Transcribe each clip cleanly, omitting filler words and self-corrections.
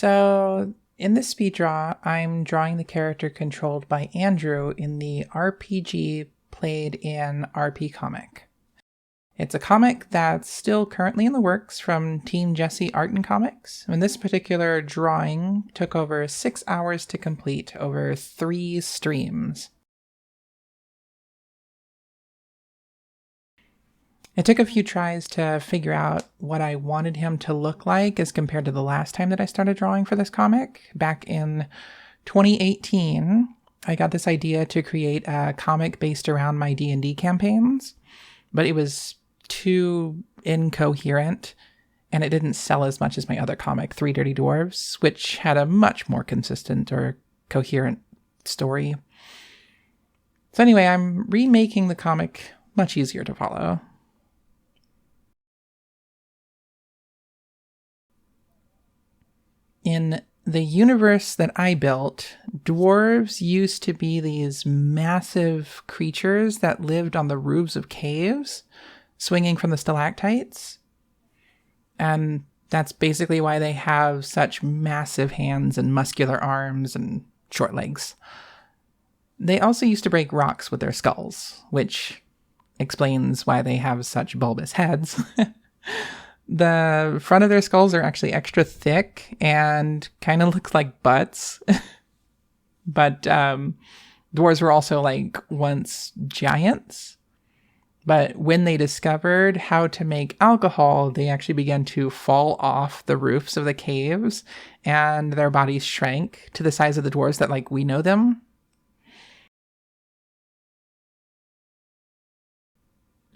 So in this speed draw, I'm drawing the character controlled by Andrew in the RPG Played in RP comic. It's a comic that's still currently in the works from Team Jesse Art and Comics. And this particular drawing took over 6 hours to complete over 3 streams. It took a few tries to figure out what I wanted him to look like as compared to the last time that I started drawing for this comic. Back in 2018, I got this idea to create a comic based around my D&D campaigns, but it was too incoherent, and it didn't sell as much as my other comic, Three Dirty Dwarves, which had a much more consistent or coherent story. So anyway, I'm remaking the comic much easier to follow. In the universe that I built, dwarves used to be these massive creatures that lived on the roofs of caves, swinging from the stalactites. And that's basically why they have such massive hands and muscular arms and short legs. They also used to break rocks with their skulls, which explains why they have such bulbous heads. The front of their skulls are actually extra thick and kind of looks like butts. But dwarves were also once giants. But when they discovered how to make alcohol, they actually began to fall off the roofs of the caves, and their bodies shrank to the size of the dwarves that we know them.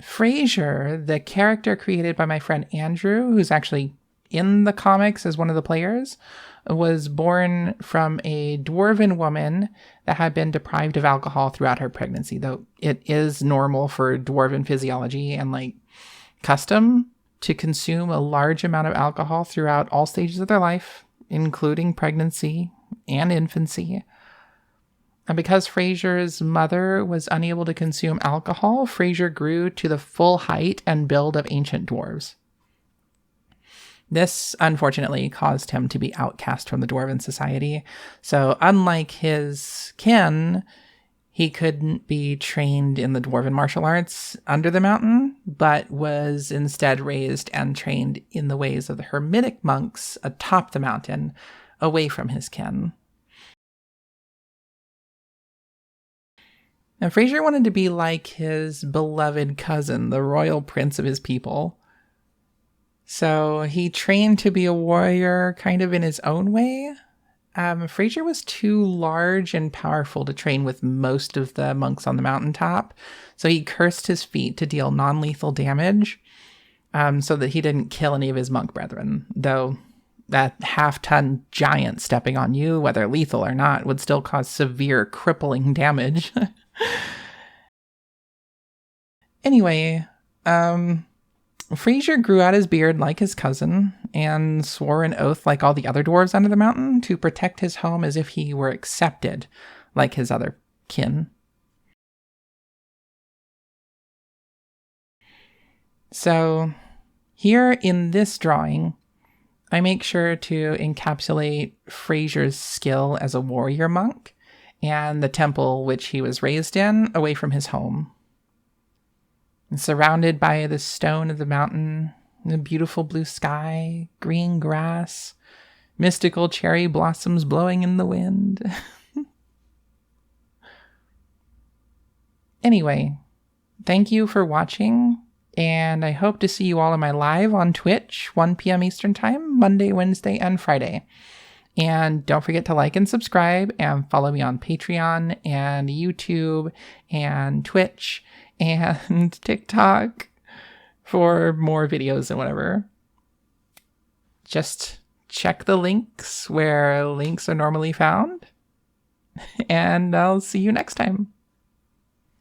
Fraser, the character created by my friend Andrew, who's actually in the comics as one of the players, was born from a dwarven woman that had been deprived of alcohol throughout her pregnancy, though it is normal for dwarven physiology and custom to consume a large amount of alcohol throughout all stages of their life, including pregnancy and infancy. And because Fraser's mother was unable to consume alcohol, Fraser grew to the full height and build of ancient dwarves. This, unfortunately, caused him to be outcast from the dwarven society. So unlike his kin, he couldn't be trained in the dwarven martial arts under the mountain, but was instead raised and trained in the ways of the hermitic monks atop the mountain, away from his kin. And Fraser wanted to be like his beloved cousin, the royal prince of his people. So he trained to be a warrior kind of in his own way. Fraser was too large and powerful to train with most of the monks on the mountaintop. So he cursed his feet to deal non-lethal damage so that he didn't kill any of his monk brethren. Though that half-ton giant stepping on you, whether lethal or not, would still cause severe crippling damage. Anyway, Fraser grew out his beard like his cousin and swore an oath like all the other dwarves under the mountain to protect his home as if he were accepted like his other kin. So here in this drawing, I make sure to encapsulate Fraser's skill as a warrior monk and the temple which he was raised in, away from his home. And surrounded by the stone of the mountain, the beautiful blue sky, green grass, mystical cherry blossoms blowing in the wind. Anyway, thank you for watching, and I hope to see you all in my live on Twitch, 1 p.m. Eastern Time, Monday, Wednesday, and Friday. And don't forget to like and subscribe and follow me on Patreon and YouTube and Twitch and TikTok for more videos and whatever. Just check the links where links are normally found. And I'll see you next time.